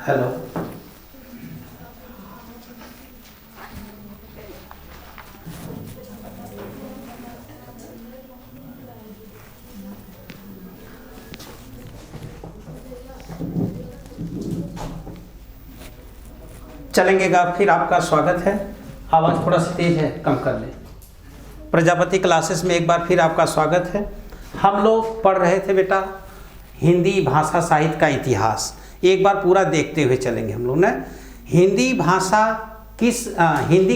Hello. चलेंगेगा, फिर आपका स्वागत है। आवाज़ थोड़ा सा तेज है, कम कर लें। प्रजापति क्लासेस में एक बार फिर आपका स्वागत है। हम लोग पढ़ रहे थे बेटा हिंदी भाषा साहित्य का इतिहास। एक बार पूरा देखते हुए चलेंगे हम लोग ना। हिंदी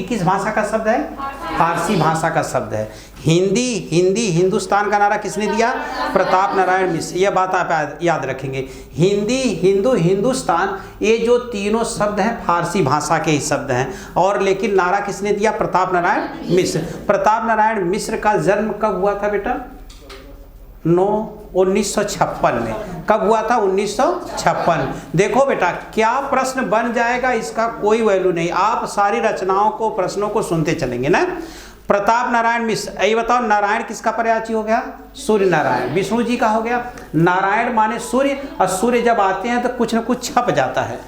किस भाषा का शब्द है? फारसी भाषा का शब्द है। हिंदी हिंदुस्तान का नारा किसने दिया? प्रताप नारायण मिश्र। यह बात आप याद रखेंगे। हिंदी, हिंदू, हिंदुस्तान, ये जो तीनों शब्द हैं फारसी भाषा के ही शब्द हैं। और लेकिन नारा किसने दिया? प्रताप नारायण मिश्र। प्रताप नारायण मिश्र का जन्म कब हुआ था बेटा? 1956 में। कब हुआ था? 1956। देखो बेटा, क्या प्रश्न बन जाएगा इसका कोई वैल्यू नहीं। आप सारी रचनाओं को, प्रश्नों को सुनते चलेंगे ना। प्रताप नारायण मिश्र। ये बताओ, नारायण किसका पर्यायवाची हो गया? सूर्य नारायण। विष्णु जी का हो गया। नारायण माने सूर्य, और सूर्य जब आते हैं तो कुछ न कुछ छप जाता है।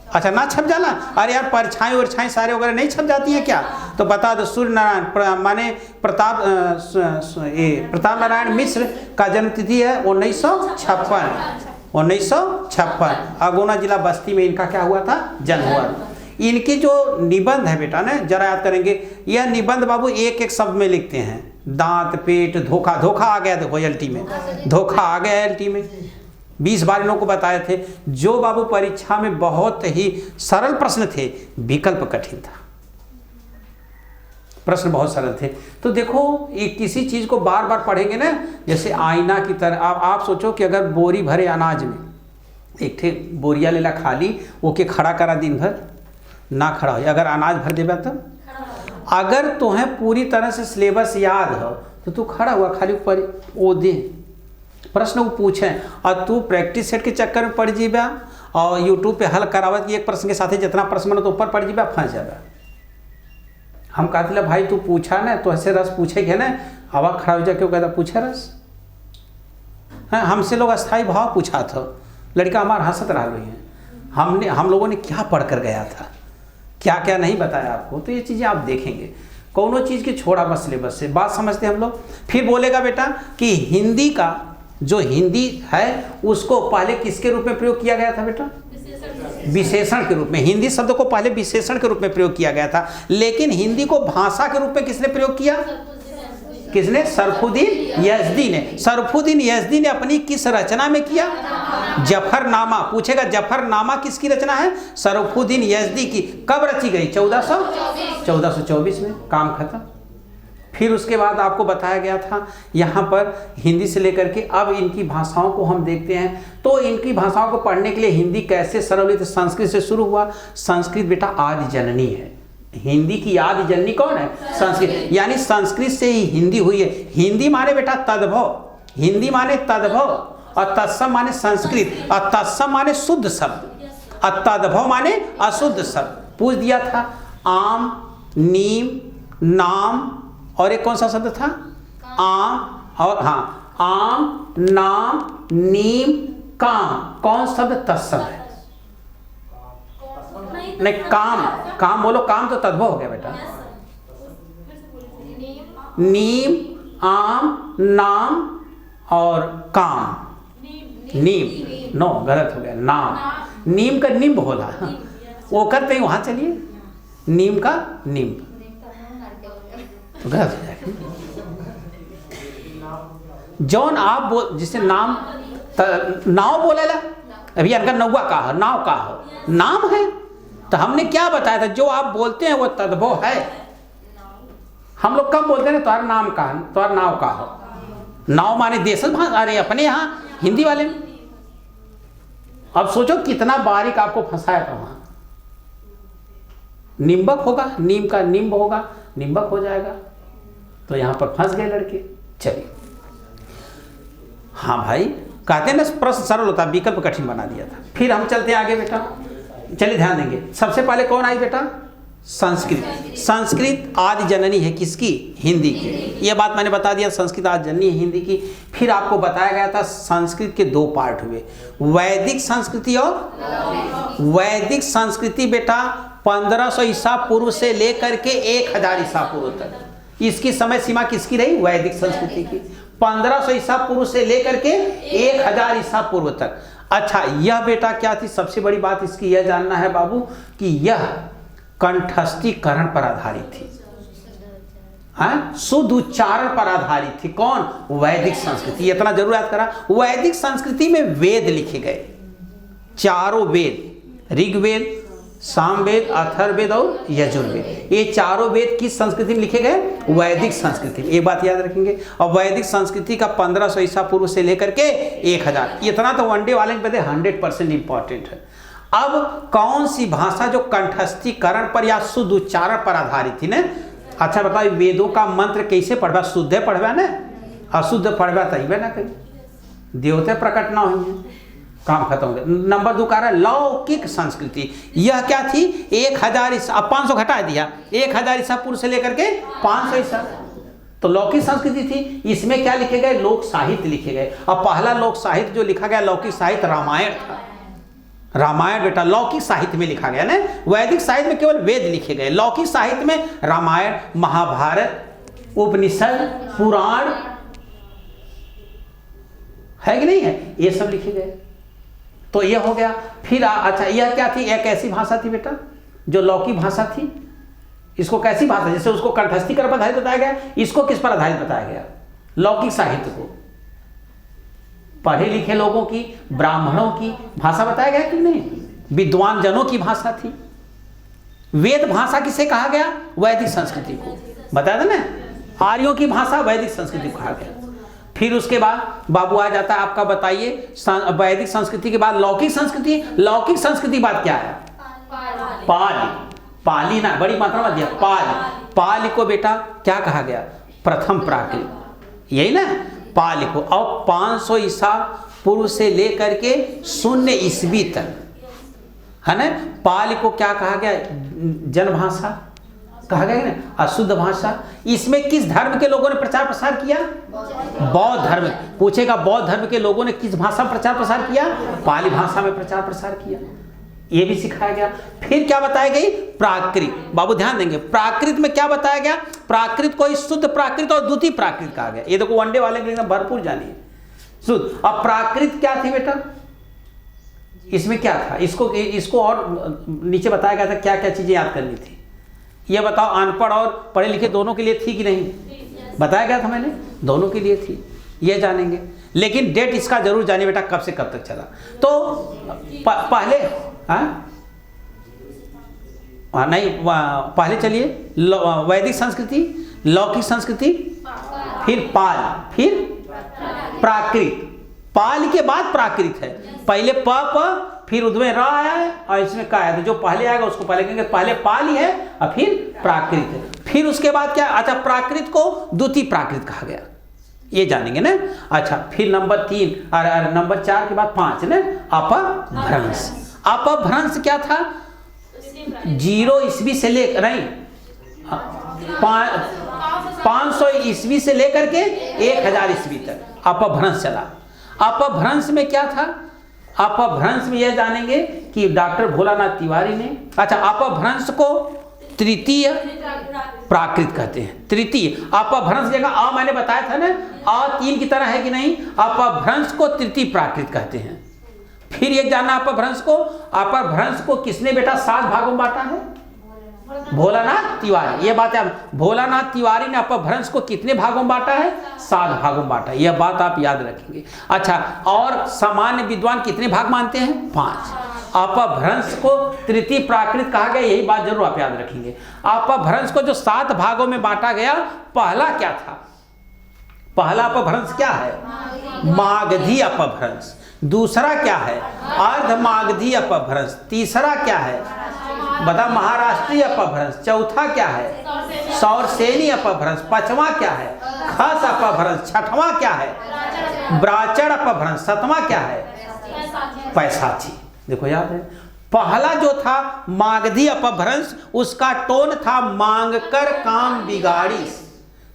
अच्छा, ना छप जाना? अरे यार, परछाई वरछाई सारे वगैरह नहीं छप जाती है क्या? तो बता दो, सूर्य नारायण माने प्रताप नारायण मिश्र का जन्म तिथि है 1956। 1956 अगोना जिला बस्ती में इनका क्या हुआ था? जन्म हुआ। इनके जो निबंध है बेटा ना, जरा याद करेंगे। यह निबंध बाबू एक एक शब्द में लिखते हैं। दांत, पेट, धोखा। धोखा आ गया देखो एलटी में, धोखा आ गया एलटी में। 20 बार इन लोगों को बताए थे। जो बाबू परीक्षा में बहुत ही सरल प्रश्न थे, विकल्प कठिन था। प्रश्न बहुत सरल थे। तो देखो, ये किसी चीज को बार बार पढ़ेंगे ना, जैसे आईना की तरह। आप सोचो कि अगर बोरी भरे अनाज में एक ठे बोरिया लेला खाली, वो के खड़ा करा दिन भर ना खड़ा हो। अगर अनाज भर देगा तो अगर तुम्हें पूरी तरह से सिलेबस याद हो तो तू खड़ा हुआ खाली ऊपर वो दे प्रश्न वो पूछे, और तू प्रैक्टिस सेट के चक्कर में पड़ जीबा और यूट्यूब पे हल करावत कि एक प्रश्न के साथ जितना प्रश्न बनो तो ऊपर पड़ जीबा, फंस जाबा। हम कहते भाई तू पूछा ना, तो ऐसे रस पूछेगे ना, हवा खड़ा हो जाए। क्यों कहता पूछा रस? हाँ, हमसे लोग अस्थाई भाव पूछा था। लड़का हमारा हंसत रहा है। हम लोगों ने क्या पढ़ कर गया था, क्या क्या नहीं बताया आपको। तो ये चीज़ें आप देखेंगे। कोनो चीज़ की छोड़ा बस सिलेबस से। बात समझते हैं हम लोग। फिर बोलेगा बेटा कि हिंदी का जो हिंदी है उसको पहले किसके रूप में प्रयोग किया गया था बेटा? विशेषण के रूप में। हिंदी शब्द को पहले विशेषण के रूप में प्रयोग किया गया था। लेकिन हिंदी को भाषा के रूप में किसने प्रयोग किया? किसने? सरफुद्दीन यज़दी ने। सरफुद्दीन यज़दी ने अपनी किस रचना में किया? जफरनामा। पूछेगा जफरनामा किसकी रचना है? सरफुद्दीन यज़दी की। कब रची गई? 1424 में। काम खत्म। फिर उसके बाद आपको बताया गया था यहाँ पर हिंदी से लेकर के अब इनकी भाषाओं को हम देखते हैं। तो इनकी भाषाओं को पढ़ने के लिए हिंदी कैसे सरल हुई? तो संस्कृत से शुरू हुआ। संस्कृत बेटा आदि जननी है। हिंदी की आदि जननी कौन है? संस्कृत। यानी संस्कृत से ही हिंदी हुई है। हिंदी माने बेटा तद्भव। हिंदी माने तद्भव, और तत्सम माने संस्कृत, और तत्सम माने शुद्ध शब्द, और तद्भव माने अशुद्ध शब्द। पूछ दिया था आम, नीम, नाम, और एक कौन सा शब्द था? आम। और हाँ, आम, नाम, नीम, काम। कौन शब्द? तत्सम है। नहीं, काम बोलो। काम तो तद्भव हो गया बेटा। नीम, आम, नाम और काम। नीम नो, गलत हो गया। नाम। नीम का निम्ब होला। वो करते हैं वहां, चलिए। नीम का निम्ब गलत हो जाएगा। जौन आप जिसे नाम नाव बोलेला, अभी अनका नौवा का है, नाव का है, नाम है। तो हमने क्या बताया था? जो आप बोलते हैं वो तद्भव है। हम लोग कब बोलते हैं? तुम्हारा नाम का, तुम्हारा नाव का हो। नाव माने देश भाषा। अरे अपने यहाँ हिंदी वाले में। अब सोचो कितना बारीक आपको फंसाया था वहां। निम्बक होगा, नीम का निम्ब होगा, निम्बक हो जाएगा। तो यहां पर फंस गए लड़के। चलिए, हाँ भाई, कहते हैं ना प्रश्न सरल होता, विकल्प कठिन बना दिया था। फिर हम चलते आगे बेटा। चलिए ध्यान देंगे। सबसे पहले कौन आई बेटा? संस्कृत। संस्कृत आदि जननी है किसकी? हिंदी की। ये बात मैंने बता दिया, संस्कृत आदि जननी है हिंदी की। फिर आपको बताया गया था संस्कृत के दो पार्ट हुए, वैदिक संस्कृति और वैदिक संस्कृति बेटा 1500 ईसा पूर्व से लेकर के 1000 ईसा पूर्व तक। इसकी समय सीमा किसकी रही? वैदिक संस्कृति की। 1500 ईसा पूर्व से लेकर के 1000 ईसा पूर्व तक। अच्छा, यह बेटा क्या थी? सबसे बड़ी बात इसकी यह जानना है बाबू कि यह कंठस्थीकरण पर आधारित थी, शुद्ध उच्चारण पर आधारित थी। कौन? वैदिक संस्कृति। इतना जरूर याद करा। वैदिक संस्कृति में वेद लिखे गए, चारों वेद, ऋग्वेद, सामवेद, अथर्ववेद और यजुर्वेद। ये चारों वेद किस संस्कृति में लिखे गए? वैदिक संस्कृति में। एक बात याद रखेंगे। और वैदिक संस्कृति का 1500 ईसा पूर्व से लेकर के 1000, इतना तो वनडे वाले के पता 100% इंपॉर्टेंट है। अब कौन सी भाषा जो कंठस्थीकरण पर या शुद्ध उच्चारण पर आधारित थी ना? अच्छा बताओ, वेदों का मंत्र कैसे पढ़वा? शुद्ध पढ़वा ना, अशुद्ध पढ़वा तैबे ना कहीं देवते प्रकट ना होंगे, काम खत्म हो गया। नंबर 2 कह रहा है लौकिक संस्कृति। यह क्या थी? 1000 ईसा, अब 500 घटा दिया, 1000 ईसा पूर्व से लेकर के 500 ईसा, तो लौकिक संस्कृति थी। इसमें क्या लिखे गए? लोक साहित्य लिखे गए। अब पहला लोक साहित्य जो लिखा गया लौकिक साहित्य रामायण था। रामायण बेटा लौकिक साहित्य में लिखा गया ना। वैदिक साहित्य में केवल वेद लिखे गए, लौकिक साहित्य में रामायण, महाभारत, उपनिषद, पुराण है कि नहीं है, ये सब लिखे गए। तो यह हो गया। फिर अच्छा, यह क्या थी? एक ऐसी भाषा थी बेटा जो लौकिक भाषा थी। इसको कैसी भाषा? जैसे उसको कंठस्थीकरण पर आधारित बताया गया, इसको किस पर आधारित बताया गया? लौकिक साहित्य को। पढ़े लिखे लोगों की, ब्राह्मणों की भाषा बताया गया कि नहीं? विद्वान जनों की भाषा थी। वेद भाषा किसे कहा गया? वैदिक संस्कृति को। बताया था ना, आर्यों की भाषा वैदिक संस्कृति को कहा गया। फिर उसके बाद बाबू आ जाता है आपका, बताइए वैदिक संस्कृति के बाद लौकिक संस्कृति। लौकिक संस्कृति बाद क्या है? पाली। पाली ना, बड़ी मात्रा में दिया, पाली। पाली को बेटा क्या कहा गया? प्रथम प्राकृत, यही ना पाली को। और 500 ईसा पूर्व से लेकर के 0 ईस्वी तक है ना, पाली को क्या कहा गया? जनभाषा कहा गया ना, अशुद्ध भाषा। इसमें किस धर्म के लोगों ने प्रचार प्रसार किया? बौद्ध धर्म। पूछेगा बौद्ध धर्म के लोगों ने किस भाषा में प्रचार प्रसार किया? पाली भाषा में प्रचार प्रसार किया। ये भी सिखाया गया। फिर क्या बताया गई? प्राकृत। बाबू ध्यान देंगे, प्राकृत में क्या बताया गया? प्राकृत को शुद्ध प्राकृत और द्वितीय प्राकृत कहा गया। ये देखो वनडे वाले के एकदम भरपूर जानिए शुद्ध। अब प्राकृत क्या थी बेटा? इसमें क्या था? इसको और नीचे बताया गया था क्या क्या चीजें याद करनी थी। ये बताओ, अनपढ़ और पढ़े लिखे दोनों के लिए थी कि नहीं? बताया गया था मैंने, दोनों के लिए थी। ये जानेंगे, लेकिन डेट इसका जरूर जानिए बेटा, कब से कब तक चला। तो पहले नहीं, पहले चलिए वैदिक संस्कृति, लौकिक संस्कृति, फिर पाल, फिर प्राकृत। पाल के बाद प्राकृत है। पहले प फिर उधमें र आया है और इसमें का है, तो जो पहले आएगा उसको पहले कहेंगे। पहले पाल ही है और फिर प्राकृत है। फिर उसके बाद क्या? अच्छा, प्राकृत को द्वितीय प्राकृत कहा गया, ये जानेंगे ना। अच्छा, फिर नंबर 3 और नंबर 4 के बाद 5 ना, अपभ्रंश। अपभ्रंश क्या था? 0 ईस्वी से लेकर नहीं 500 ईस्वी से लेकर के 1000 ईस्वी तक अपभ्रंश चला। अपभ्रंश में क्या था? अपभ्रंश में यह जानेंगे कि डॉक्टर भोलानाथ तिवारी ने, अच्छा, अपभ्रंश को तृतीय प्राकृत कहते हैं। तृतीय अपभ्रंश जगह आ मैंने बताया था ना, आ 3 की तरह है कि नहीं? अपभ्रंश को तृतीय प्राकृत कहते हैं। फिर ये जानना अपभ्रंश को किसने बेटा 7 भागों में बांटा है? भोलानाथ तिवारी। ये बात है, भोलानाथ तिवारी ने अपभ्रंश को कितने भागों में बांटा है? 7 भागों में बांटा। यह बात आप याद रखेंगे। अच्छा, और सामान्य विद्वान कितने भाग मानते हैं? 5। अपभ्रंश को तृतीय प्राकृत कहा गया, यही बात जरूर आप याद रखेंगे। अपभ्रंश को जो 7 भागों में बांटा गया, पहला क्या था? पहला अपभ्रंश क्या है? मागधी अपभ्रंश। दूसरा क्या है? अर्धमागधी अपभ्रंश। तीसरा क्या है? बता, महाराष्ट्रीय अपभ्रंश। चौथा क्या है? सौरसेनी अपभ्रंश। 5वां क्या है? खस अपभ्रंश। 6वां क्या है? ब्राचड़ अपभ्रंश। 7वां क्या है? पैसाची। देखो याद है, पहला जो था मागधी अपभ्रंश, उसका टोन था मांग कर काम बिगाड़ीस।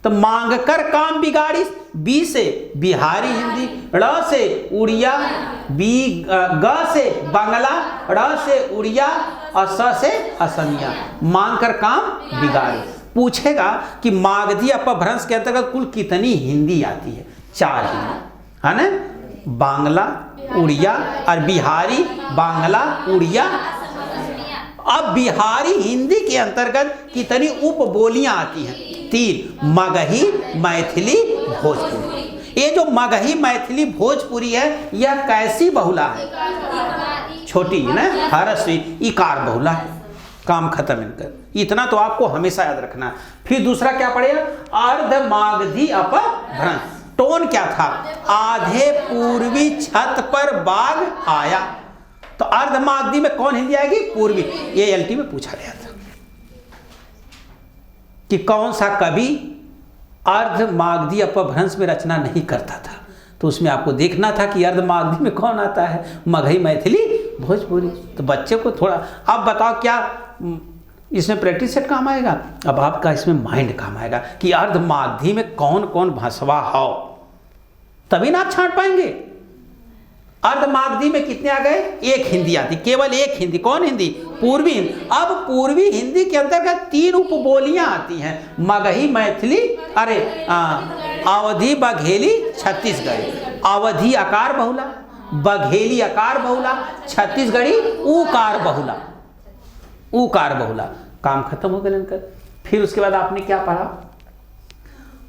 तो मांग कर काम बिगाड़ीस, बी से बिहारी हिंदी, ड़ से उड़िया, ग से बंगला, ड़ से उड़िया और स से असमिया। मांग कर काम बिगाड़ी। पूछेगा कि मागधी अपभ्रंश के अंतर्गत कुल कितनी हिंदी आती है? 4 हिंदी, है ना? बांग्ला, उड़िया और बिहारी, बांग्ला, उड़िया। अब बिहारी हिंदी के अंतर्गत कितनी उपबोलियां आती हैं? 3, मगही, मैथिली, भोजपुरी। ये जो मगही, मैथिली, भोजपुरी है, यह कैसी बहुला है? छोटी है ना, हरस्वी इकार बहुला है। काम खत्म इनकर। इतना तो आपको हमेशा याद रखना है। फिर दूसरा क्या पड़ेगा? अर्धमागधी अपभ्रंश। टोन क्या था? आधे पूर्वी छत पर बाघ आया। तो अर्धमागधी में कौन हिंदी आएगी? पूर्वी। ये एलटी में पूछा गया था कि कौन सा कवि अर्धमागधी अपभ्रंश में रचना नहीं करता था। तो उसमें आपको देखना था कि अर्धमागधी में कौन आता है? मगही, मैथिली, भोजपुरी। तो बच्चे को थोड़ा, अब बताओ क्या इसमें प्रैक्टिस सेट काम आएगा? अब आपका इसमें माइंड काम आएगा कि अर्धमागधी में कौन कौन भाषवा हो, तभी ना आप छांट पाएंगे। अर्धमागधी में कितने आ गए? 1 हिंदी आती, केवल 1 हिंदी। कौन हिंदी? पूर्वी हिंदी। अब पूर्वी हिंदी के अंतर्गत 3 उपबोलियां आती हैं, मगही, मैथिली, अवधी, बघेली, छत्तीसगढ़ी। अवधी अकार बहुला, बघेली अकार बहुला, छत्तीसगढ़ी उकार बहुला। उकार बहुला। काम खत्म हो गया इनका। फिर उसके बाद आपने क्या पढ़ा?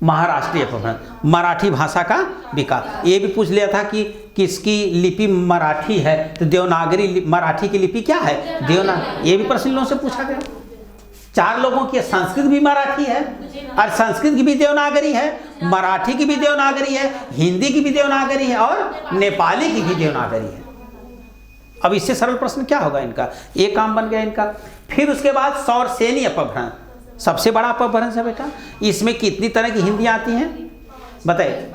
महाराष्ट्रीय अपभ्रंश, मराठी भाषा का विकास। ये भी पूछ लिया था कि किसकी लिपि मराठी है? तो देवनागरी मराठी की लिपि क्या है? देवनागरी। ये भी प्रश्न से पूछा गया। 4 लोगों की संस्कृत भी मराठी है और संस्कृत की भी देवनागरी है, मराठी की भी देवनागरी है, हिंदी की भी देवनागरी है और नेपाली की भी देवनागरी है। अब इससे सरल प्रश्न क्या होगा इनका? ये काम बन गया इनका। फिर उसके बाद सौरसेनी अपभ्रंश, सबसे बड़ा अपभ्रंश है बेटा। इसमें कितनी तरह की हिंदी आती हैं? बताइए।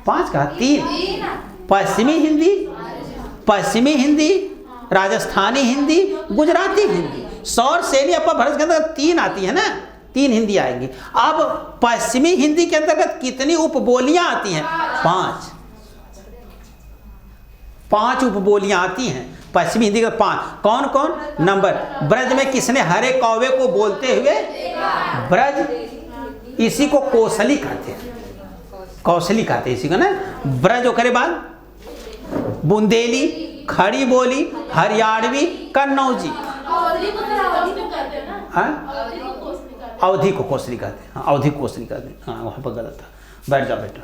5 का 3। पश्चिमी हिंदी, पश्चिमी हिंदी, राजस्थानी हिंदी, गुजराती हिंदी। सौरसेनी अपभ्रंश के अंदर 3 आती है ना, 3 हिंदी आएंगी। अब पश्चिमी हिंदी के अंतर्गत कितनी उपबोलियां आती हैं? 5 उपबोलियां आती हैं पश्चिमी हिंदी का। 5 कौन कौन? नंबर, ब्रज में किसने हरे कौवे को बोलते हुए? ब्रज, इसी को कौशली कहते हैं, कौशली कहते हैं इसी को ना। ब्रज ओकरे बाद बुंदेली, खड़ी बोली, हरियाणवी, कन्नौजी। अवधि को कौशली कहते हैं। अवधि को कौशली कहते हैं। हाँ, वहां पर गलत था। बैठ जाओ बेटा,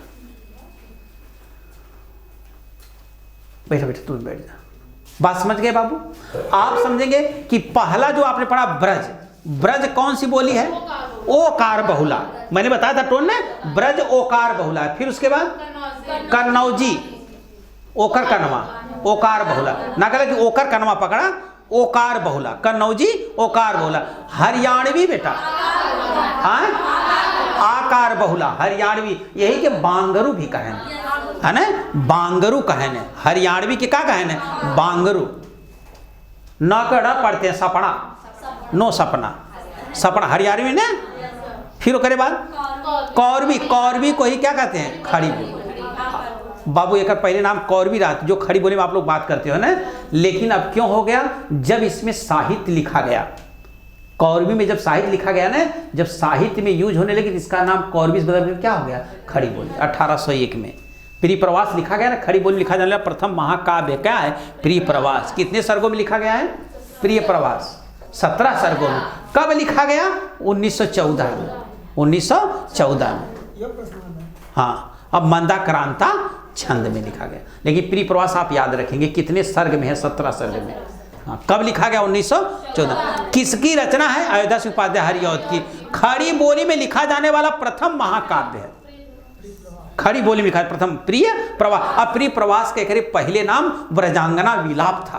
बैठो बेटा, तुम बैठ जा। बात समझ गए बाबू? आप समझेंगे कि पहला जो आपने पढ़ा ब्रज, ब्रज कौन सी बोली है? ओकार बहुला। मैंने बताया था टोन में, ब्रज ओकार बहुला है। फिर उसके बाद कन्नौजी, ओकर कनवा, ओकार बहुला। ना कहा कि ओकर कनवा पकड़ा, ओकार बहुला। कन्नौजी ओकार बहुला। हरियाणवी बेटा, हाँ, आकार बहुला। हरियाणवी, यही के बांगरू भी कहें, है ना? बांगरू कहने, हरियाणवी के क्या कहने? बांगरू। न कड़ा पढ़ते हैं सपना, नो सपना, सपना हरियाणवी ने। फिर उसके बाद कौरवी, कौरवी को ही क्या कहते हैं? खड़ी बोली। बाबू एक पहले नाम कौरवी रहा, जो खड़ी बोली में आप लोग बात करते हो ना। लेकिन अब क्यों हो गया? जब इसमें साहित्य लिखा गया, कौरवी में जब साहित्य लिखा गया ना, जब साहित्य में यूज होने लगी, इसका नाम कौरवी से बदल कर क्या हो गया? खड़ी बोली। 1801 में प्रिय प्रवास लिखा गया ना, खड़ी बोली लिखा जाने लगा। प्रथम महाकाव्य क्या है? प्रिय प्रवास। कितने सर्गों में लिखा गया है? प्रिय प्रवास 17 सर्गों में। कब लिखा गया? 1914 में। 1914 में। हाँ, अब मंदाक्रांता छंद में लिखा गया। लेकिन प्रिय प्रवास आप याद रखेंगे कितने सर्ग में है? 17 सर्ग में। हाँ, कब लिखा गया? 1914। किसकी रचना है? अयोध्या सिंह उपाध्याय हरिऔध की। खड़ी बोली में लिखा जाने वाला प्रथम महाकाव्य है। खड़ी बोली में लिखा प्रथम प्रिय प्रवास। अब प्रिय प्रवास के पहले नाम ब्रजांगना विलाप था।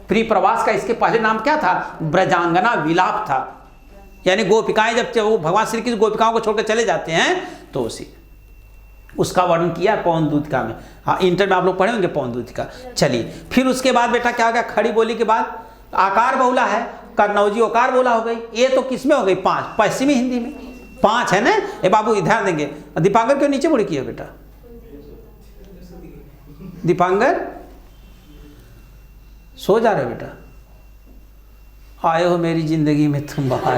प्रिय प्रवास का इसके पहले नाम क्या था? ब्रजांगना विलाप था। यानी गोपिकाएं जब वो भगवान श्री कृष्ण गोपिकाओं को छोड़कर चले जाते हैं तो उसी उसका वर्णन किया पवन दूतिका में। हाँ, इंटर में आप लोग पढ़े होंगे पवन दूतिका। चलिए, फिर उसके बाद बेटा क्या हो गया? खड़ी बोली के बाद आकार बहुला है, कन्नौजी ओकार बहुला हो गई। ये तो किसमें हो गई? 5, पश्चिमी हिंदी में 5 है ना। ये बाबू ध्यान देंगे। दीपांकर क्यों नीचे मुड़ी किया बेटा? दीपांकर सो जा रहे बेटा? आए हो मेरी जिंदगी में तुम बाहर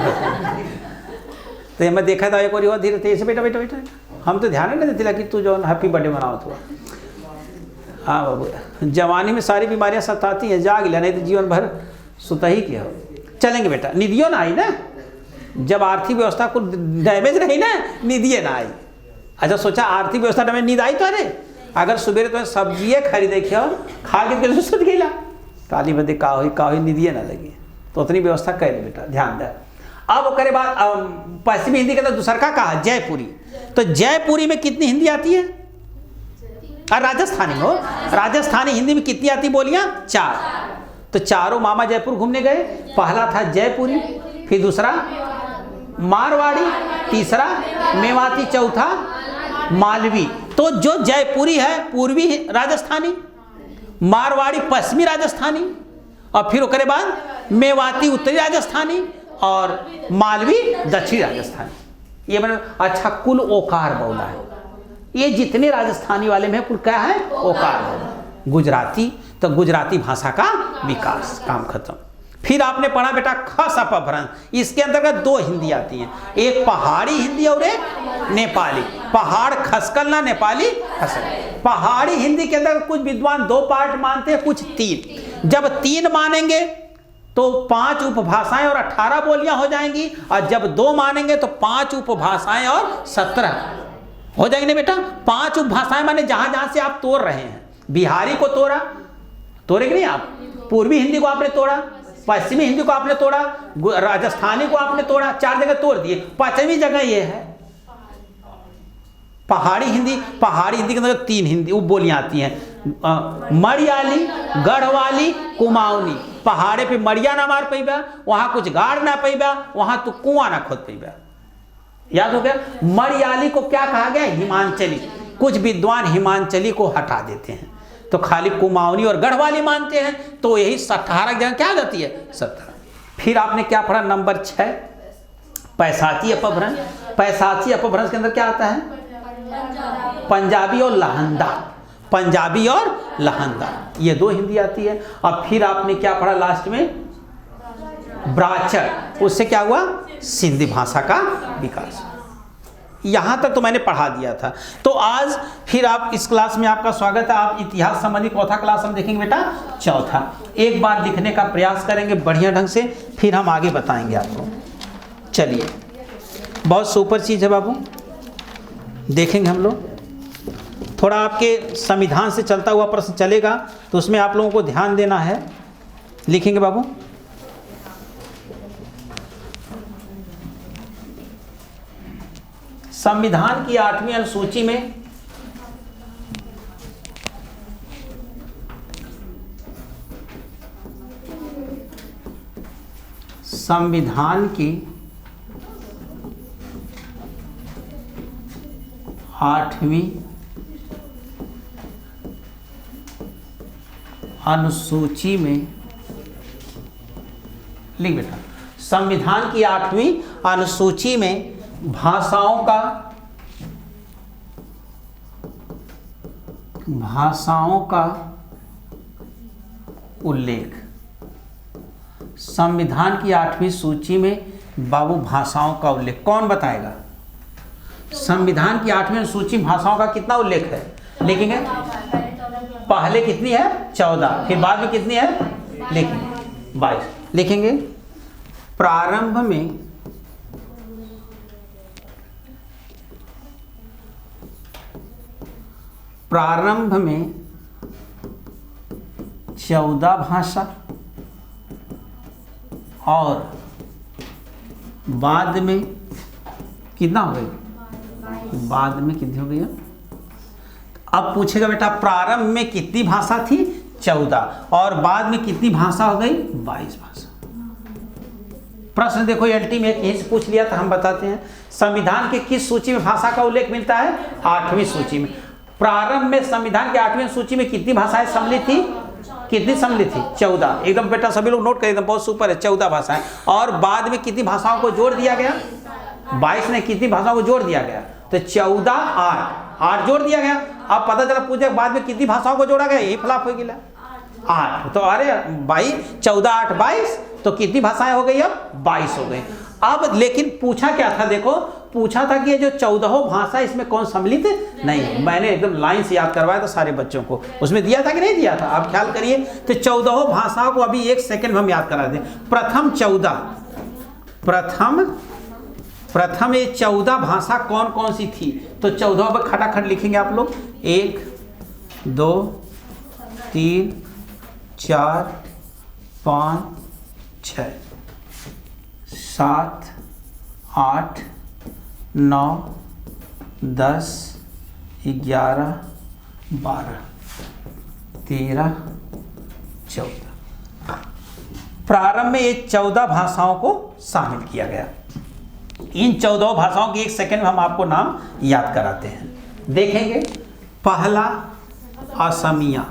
तो मैं देखा था एक और धीरे धीरे से बेटा बेटा बेटा हम तो ध्यान नहीं देते कि तू जो हैप्पी बर्थडे मनाओ तो। हाँ बाबू, जवानी में सारी बीमारियां सताती हैं, जाग लिया नहीं तो जीवन भर सुता ही किया हो। चलेंगे बेटा। निधियों ना आई ना, जब आर्थिक व्यवस्था को डैमेज रही ना, निधिये ना आई। अच्छा सोचा आर्थिक व्यवस्था डैमेज, नींद आई तो अरे अगर सुबह तुम्हें सब्जी खरीदे खा के सुध गई काली बंदी का हुई निधिये ना लगी, तो उतनी व्यवस्था कर ले बेटा, ध्यान दे। अब ओकरे बाद पश्चिमी हिंदी के अंदर दूसर का कहा जयपुरी। तो जयपुरी में कितनी हिंदी आती है? और राजस्थानी में हो, राजस्थानी हिंदी में कितनी आती बोलियां? 4। तो चारों मामा जयपुर घूमने गए। पहला था जयपुरी, फिर दूसरा मारवाड़ी, तीसरा मेवाती, चौथा मालवी। तो जो जयपुरी है पूर्वी राजस्थानी, मारवाड़ी पश्चिमी राजस्थानी, और फिर उसके बाद मेवाती उत्तरी राजस्थानी और मालवी दक्षिणी राजस्थानी। ये मैंने अच्छा कुल ओकार बोला है। ये जितने राजस्थानी वाले में कुल क्या है? ओकार बोला। गुजराती, तो गुजराती भाषा का विकास, काम खत्म। फिर आपने पढ़ा बेटा खस अपभ्रंश। इसके अंतर्गत 2 हिंदी आती हैं, एक पहाड़ी हिंदी और एक नेपाली। पहाड़ खसकल ना, नेपाली खसकल। पहाड़ी हिंदी के अंदर कुछ विद्वान 2 पार्ट मानते हैं, कुछ 3। जब 3 मानेंगे तो 5 उपभाषाएं और 18 बोलियां हो जाएंगी, और जब 2 मानेंगे तो 5 उपभाषाएं और 17 हो जाएंगे ना बेटा। 5 उपभाषाएं माने जहां जहां से आप तोड़ रहे हैं। बिहारी को तोड़ेंगे नहीं आप, पूर्वी हिंदी को आपने तोड़ा, पश्चिमी हिंदी को आपने तोड़ा, राजस्थानी को आपने तोड़ा, 4 जगह तोड़ दिए। 5वीं जगह ये है पहाड़ी हिंदी। पहाड़ी हिंदी के अंदर 3 हिंदी बोलियां आती हैं, मरियाली, गढ़वाली, कुमाऊनी। पहाड़े पे मरिया ना मार पैबा, वहां कुछ गाड़ ना पैबा, वहां तो कुआं ना खोद पैबा। याद हो गया? मरियाली को क्या कहा गया? हिमांचली। कुछ विद्वान हिमांचली को हटा देते हैं, तो खाली कुमाऊनी और गढ़वाली मानते हैं। तो यही 18 जगह क्या जाती है? 17। फिर आपने क्या पढ़ा? नंबर 6 पैसाची अपभ्रंश। पैसाची अपभ्रंश के अंदर क्या आता है? पंजाबी और लहंदा। पंजाबी और लहंदा, ये 2 हिंदी आती है। अब फिर आपने क्या पढ़ा लास्ट में? ब्राचर। उससे क्या हुआ? सिंधी भाषा का विकास। यहां तक तो मैंने पढ़ा दिया था। तो आज फिर आप इस क्लास में आपका स्वागत है। आप इतिहास संबंधी चौथा क्लास हम देखेंगे बेटा, चौथा। एक बार लिखने का प्रयास करेंगे बढ़िया ढंग से, फिर हम आगे बताएंगे आपको। चलिए, बहुत सुपर चीज है बाबू, देखेंगे हम लोग। थोड़ा आपके संविधान से चलता हुआ प्रश्न चलेगा, तो उसमें आप लोगों को ध्यान देना है। लिखेंगे बाबू। संविधान की 8वीं अनुसूची में संविधान की 8वीं अनुसूची में लिख बेटा। संविधान की 8वीं अनुसूची में भाषाओं का उल्लेख। संविधान की 8वीं सूची में बाबू भाषाओं का उल्लेख कौन बताएगा? संविधान की 8वीं सूची में भाषाओं का कितना उल्लेख है? लिखेंगे। पहले कितनी है? 14। फिर बाद में कितनी है? लिखेंगे 22। लिखेंगे प्रारंभ में 14 भाषा और बाद में कितना हो गई? बाद में कितनी हो गई? अब पूछेगा बेटा प्रारंभ में कितनी भाषा थी? 14, और बाद में कितनी भाषा हो गई? 22 भाषा। प्रश्न देखो एलटी में यहीं से पूछ लिया था, हम बताते हैं। संविधान के किस सूची में भाषा का उल्लेख मिलता है? 8वीं सूची में। प्रारंभ में संविधान की 8वीं सूची में कितनी भाषाएं सम्मिलित थी? कितनी सम्मिलित थी? 14। एकदम बेटा सभी लोग नोट करें, एकदम बहुत सुपर है, 14 भाषाएं। और बाद में कितनी भाषाओं को जोड़ दिया गया? 22 ने कितनी भाषाओं को जोड़ दिया गया? तो 14 8 जोड़ दिया गया। अब पता चला पूछे बाद में कितनी भाषाओं को जोड़ा गया, यही फ्लॉप हो गया 8। तो अरे भाई 14 8 22, तो कितनी भाषाएं हो गई? अब 22 हो गई। अब लेकिन पूछा क्या था? देखो पूछा था कि ये जो 14 भाषा इसमें कौन सम्मिलित नहीं। मैंने एकदम लाइन से याद करवाया था सारे बच्चों को, उसमें दिया था कि नहीं दिया था? आप ख्याल करिए। तो 14 भाषाओं को अभी 1 सेकंड में हम याद करा दें। प्रथम ये 14 भाषा कौन कौन सी थी? तो 14 पर खटाखट लिखेंगे आप लोग। 1 2 3 4 5 6 7 8 9 10 11 12 13 14। प्रारंभ में ये 14 भाषाओं को शामिल किया गया। इन 14 भाषाओं की 1 सेकंड में हम आपको नाम याद कराते हैं। देखेंगे, पहला असमिया,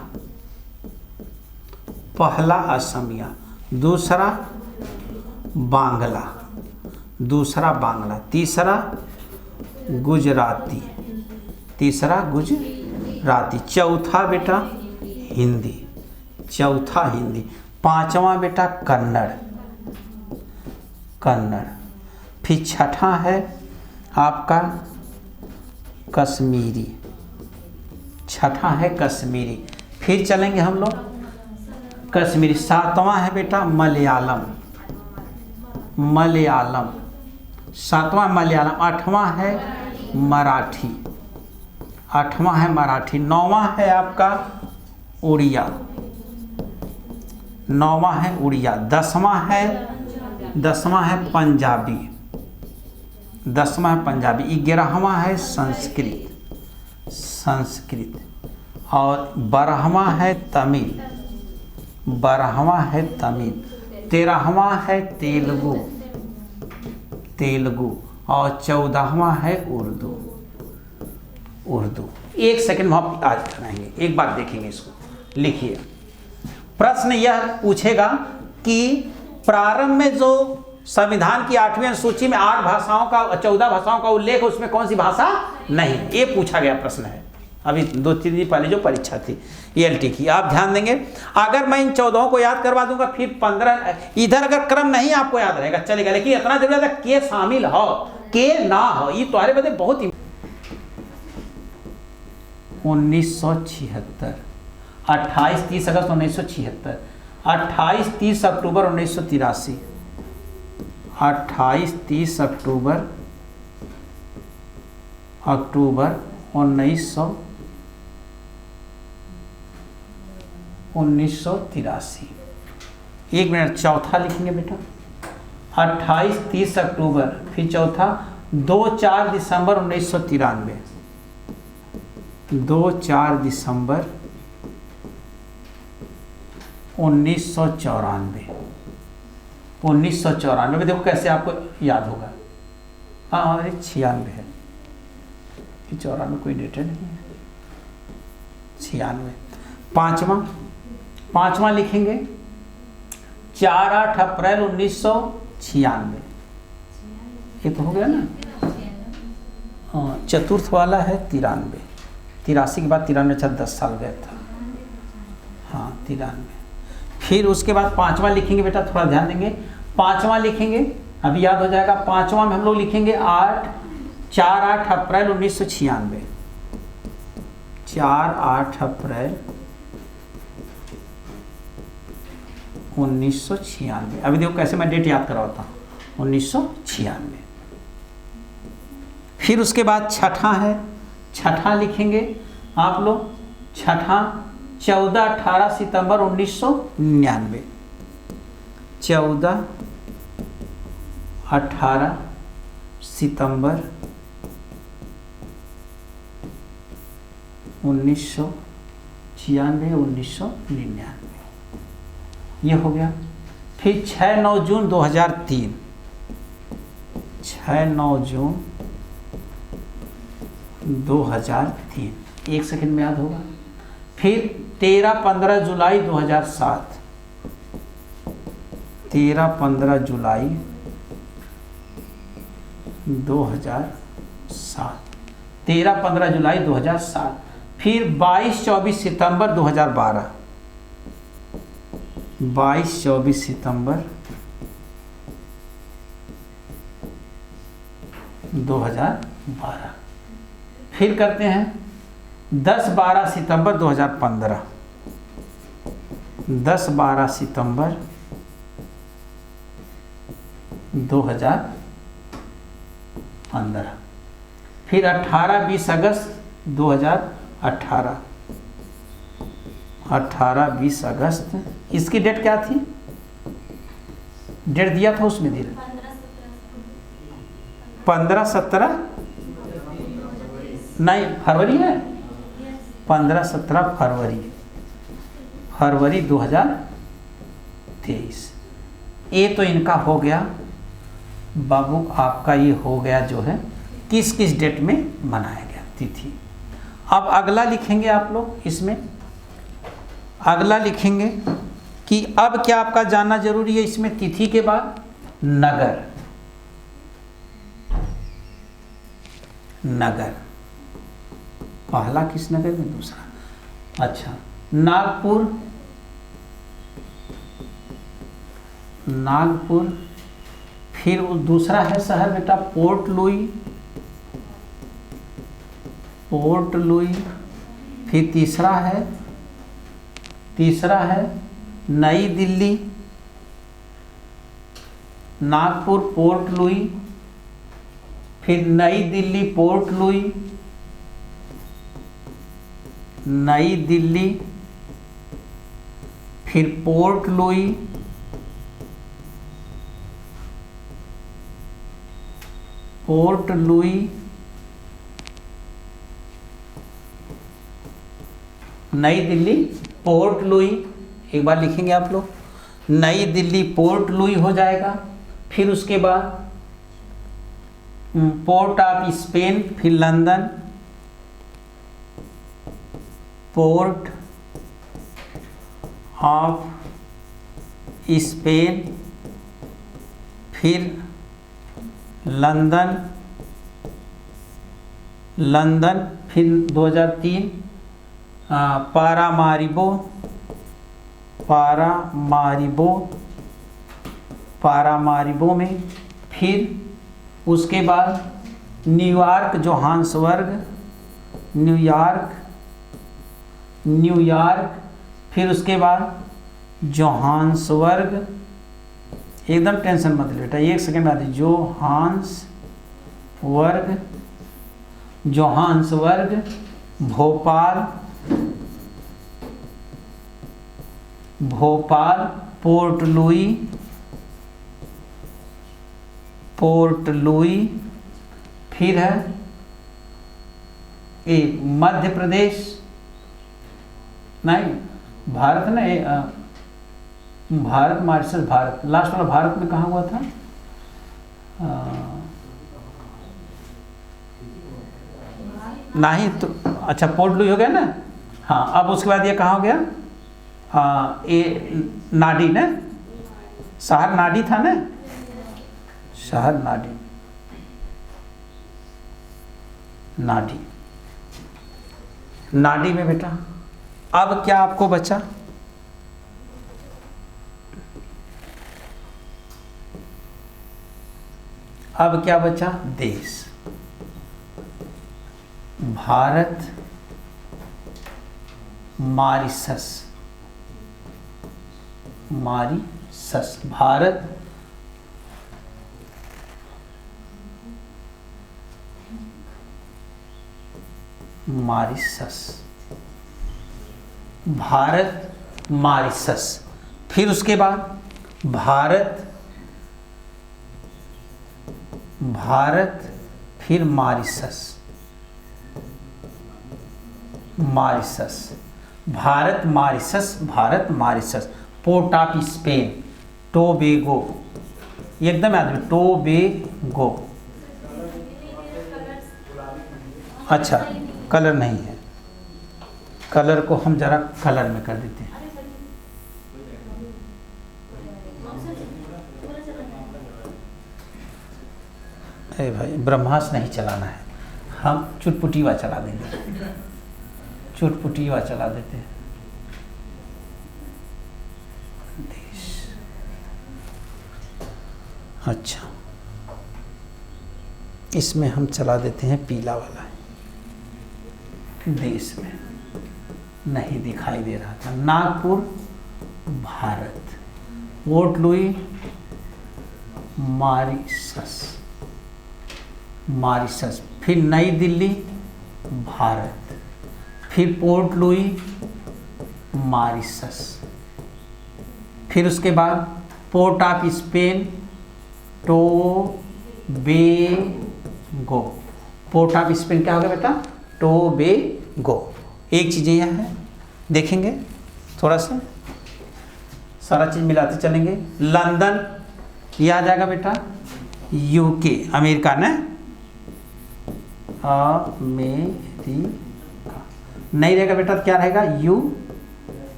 दूसरा बांग्ला, तीसरा गुजराती, चौथा बेटा हिंदी, पांचवा बेटा कन्नड़, फिर छठा है आपका कश्मीरी, फिर चलेंगे हम लोग कश्मीरी। सातवां है बेटा मलयालम, आठवां है मराठी, नौवां है आपका उड़िया, दसवां है पंजाबी, 11वां है संस्कृत, और 12वां है तमिल, 13वां है तेलुगु, और 14वां है उर्दू। 1 सेकंड में हम आज कराएंगे, एक बार देखेंगे इसको। लिखिए, प्रश्न यह पूछेगा कि प्रारंभ में जो संविधान की 8वीं अनुसूची में 8 भाषाओं का 14 भाषाओं का उल्लेख, उसमें कौन सी भाषा नहीं? ये पूछा गया प्रश्न है अभी 2-3 दिन पहले जो परीक्षा थी ELT की। आप ध्यान देंगे, अगर मैं इन 14 को याद करवा दूंगा, फिर 15 इधर अगर क्रम नहीं आपको याद रहेगा चलेगा, लेकिन इतना जरूरत है के शामिल हो, के ना हो। ये तुम्हारे बदले बहुत ही 1976, 28-30 अगस्त 1976, 28-30 अक्टूबर 1983, 28-30 अक्टूबर 1983। 1 मिनट, चौथा लिखेंगे बेटा 28-30 अक्टूबर, फिर चौथा 2-4 दिसंबर 1993, 2-4 दिसंबर 1994। 1994 में देखो कैसे आपको याद होगा। हाँ, अरे 96 है, 94 कोई डेटा नहीं है, 96। पांचवा लिखेंगे 4-8 अप्रैल 1996, ये तो हो गया ना। चतुर्थ वाला है 93, 83 के बाद 93, 10 साल गया था। हाँ 93। फिर उसके बाद 5वां लिखेंगे बेटा, थोड़ा ध्यान देंगे। 5वां लिखेंगे, अभी याद हो जाएगा। 5वां में हम लोग लिखेंगे 4-8 अप्रैल 1996, 4-8 अप्रैल 1996। अभी देखो कैसे मैं डेट याद करवाता हूँ, 1996। फिर उसके बाद छठा लिखेंगे आप लोग, 14-18 सितंबर 1999, 14-18 सितंबर 1999, ये हो गया। फिर 6-9 जून 2003, 6-9 जून 2003, 1 सेकंड में याद होगा। फिर 13-15 जुलाई 2007, 13-15 जुलाई 2007, 13-15 जुलाई 2007। फिर 22-24 सितंबर 2012, 22-24 सितंबर 2012। फिर करते हैं 10-12 सितंबर 2015, 10-12 सितंबर 2015। फिर 18-20 अगस्त 2018, 18-20 अगस्त। इसकी डेट क्या थी? डेट दिया था उसमें, दिल 15-17 नहीं, फरवरी है, 15-17 फरवरी 2023। ये तो इनका हो गया बाबू, आपका ये हो गया जो है किस किस डेट में मनाया गया तिथि। अब अगला लिखेंगे आप लोग, इसमें अगला लिखेंगे कि अब क्या आपका जानना जरूरी है इसमें, तिथि के बाद नगर। नगर पहला किस नगर में, दूसरा, अच्छा नागपुर, नागपुर। फिर दूसरा है शहर बेटा पोर्ट लुई, पोर्ट लुई। फिर तीसरा है नई दिल्ली, नागपुर पोर्ट लुई, फिर नई दिल्ली पोर्ट लुई, नई दिल्ली, फिर पोर्ट लुई, पोर्ट लुई, नई दिल्ली पोर्ट लुई। एक बार लिखेंगे आप लोग, नई दिल्ली पोर्ट लुई हो जाएगा। फिर उसके बाद पोर्ट ऑफ स्पेन, फिर लंदन, पोर्ट ऑफ स्पेन, फिर लंदन, लंदन। फिर 2003 पारामारिबो, पारामारिबो, पारामारिबो में। फिर उसके बाद न्यूयॉर्क जोहान्सबर्ग, न्यूयॉर्क, न्यूयॉर्क। फिर उसके बाद जोहान्सबर्ग, एकदम टेंशन मत ले बेटा, एक सेकेंड आती, Johannesburg, Johannesburg, Bhopal, Bhopal, port Louis, port Louis. फिर है एक मध्य प्रदेश, नहीं भारत ना, भारत मॉरिशस, भारत लास्ट वाला भारत में कहाँ हुआ था? नहीं तो अच्छा पोर्ट लुई हो गया ना। हाँ, अब उसके बाद ये कहाँ हो गया? ये नाडी ना, शहर नाडी था ना, शहर नाडी, नाडी, नाडी में बेटा। अब क्या आपको बचा? अब क्या बचा? देश, Bharat, Mauritius, Mauritius, Bharat, Mauritius, Bharat, Mauritius. फिर उसके बाद भारत, भारत, फिर Mauritius, Mauritius, Bharat, Mauritius, Bharat, Mauritius. Port of Spain, Tobago, एकदम याद रखिए, टोबेगो। अच्छा, कलर नहीं है, कलर को हम जरा कलर में कर देते हैं। अरे भाई ब्रह्मास्त्र नहीं चलाना है, हम चुटपुटीवा चला देंगे, चुटपुटीवा चला देते हैं। अच्छा, इसमें हम चला देते हैं पीला वाला। देश में नहीं दिखाई दे रहा था। Nagpur Bharat, port Louis Mauritius, फिर नई दिल्ली भारत, फिर पोर्ट लुई मॉरिशस, फिर उसके बाद port of Spain Tobago. Port of Spain क्या होगा बेटा? टोबेगो। एक चीज़ यह है, देखेंगे थोड़ा सा, सारा चीज़ मिलाते चलेंगे। लंदन यह आ जाएगा बेटा, यूके अमेरिका ना, अमेरिका नहीं रहेगा बेटा, क्या रहेगा?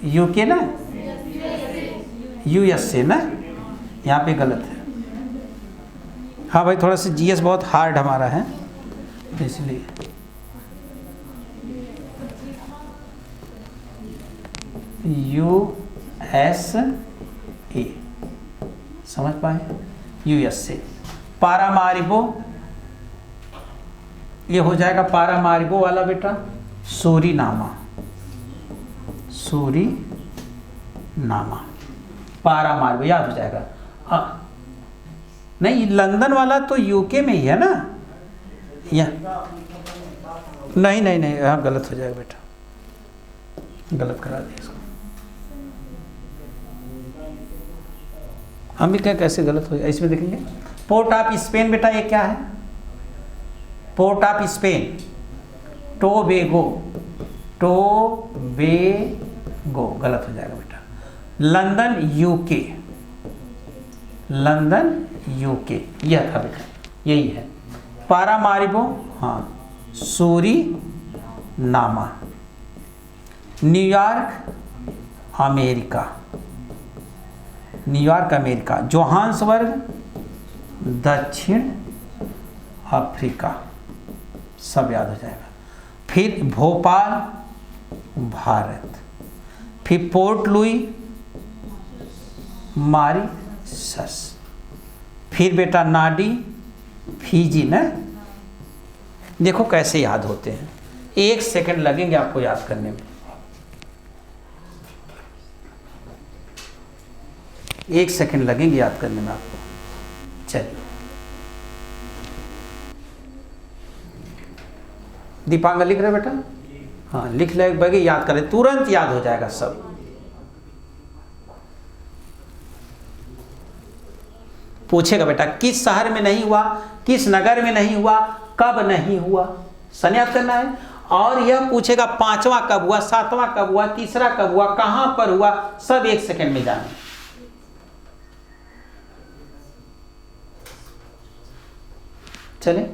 यूके ना, यूएसए ना, यहाँ पे गलत है। हाँ भाई, थोड़ा सा जीएस बहुत हार्ड हमारा है इसलिए। यूएसए समझ पाए? यूएसए। पारामारिबो, ये हो जाएगा पारामारिबो वाला बेटा, सूरीनामा, सूरीनामा, पारामारिबो याद हो जाएगा। नहीं, लंदन वाला तो यूके में ही है ना, या नहीं नहीं नहीं, हाँ गलत हो जाएगा बेटा, गलत करा दिया इसको। हम भी क्या कैसे गलत हो जाए, इसमें देखेंगे। पोर्ट ऑफ स्पेन बेटा, ये क्या है? Port of Spain Tobago, Tobago गलत हो जाएगा बेटा। लंदन यूके, लंदन यूके, यह था बेटा, यही है। पारामारिबो हाँ Suriname. New York America, New York America. Johannesburg दक्षिण अफ्रीका, सब याद हो जाएगा। फिर भोपाल भारत, फिर पोर्ट लुई मॉरिशस, फिर बेटा नाडी फिजी ना। देखो कैसे याद होते हैं, 1 सेकंड लगेंगे आपको याद करने में। 1 सेकंड लगेंगे याद करने में आपको। चलिए दीपांगा लिख रहे बेटा? हाँ लिख ले, बैगे याद करें, तुरंत याद हो जाएगा सब। पूछेगा बेटा किस शहर में नहीं हुआ, किस नगर में नहीं हुआ, कब नहीं हुआ, सन याद करना है। और यह पूछेगा 5वां कब हुआ, 7वां कब हुआ, तीसरा कब हुआ, कहां पर हुआ, सब 1 सेकंड में जाना। चले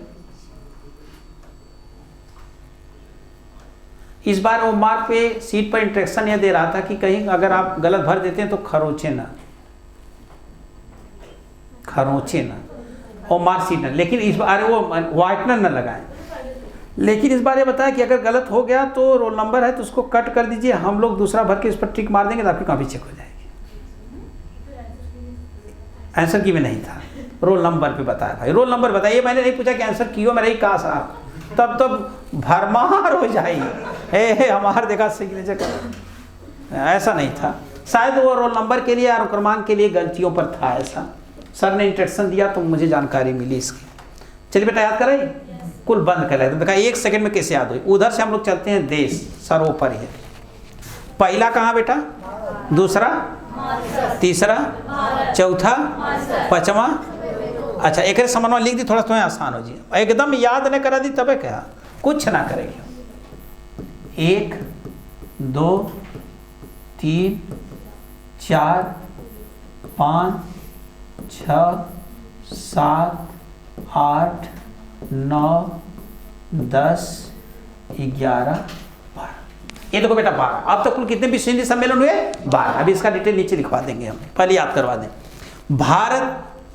इस बार वो मार्क पे सीट पर इंस्ट्रक्शन यह दे रहा था कि कहीं अगर आप गलत भर देते हैं तो खरोचे ना, खरोचे ना, और मार्कशीट ना। लेकिन इस बार वो व्हाइटनर ना लगाएं। लेकिन इस बार ये बताया कि अगर गलत हो गया तो रोल नंबर है तो उसको कट कर दीजिए, हम लोग दूसरा भर के इस पर टिक मार देंगे तो आपकी कॉपी चेक हो जाएगी। आंसर की में नहीं था, रोल नंबर पे बताया भाई, रोल नंबर बताइए। मैंने नहीं पूछा कि आंसर की हो, मेरा ही कहा साहब, तब तो भरमार हो जाएगी। हे हमारे देखा सिग्नेचर कर, ऐसा नहीं था। शायद वो रोल नंबर के लिए और क्रमांक के लिए गलतियों पर था ऐसा। सर ने इंस्ट्रक्शन दिया तो मुझे जानकारी मिली इसकी। चलिए बेटा याद कराई, कुल बंद कर लेते। देखा 1 सेकंड में कैसे याद हुई। उधर से हम लोग चलते हैं देश, सर ऊपर ही है। पहला कहाँ बेटा, दूसरा, तीसरा, चौथा, 5वां। अच्छा एक समन्वय लिख दी, थोड़ा तुम्हें आसान हो जी। एकदम याद न करा दी तबे क्या, कुछ ना करेगी। 1 2 3 4 5 6 7 8 9 10 11 12 ये देखो बेटा 12। अब तो कुल कितने विश्व हिंदी सम्मेलन हुए? 12। अभी इसका डिटेल नीचे लिखवा देंगे हम, पहले याद करवा दें। भारत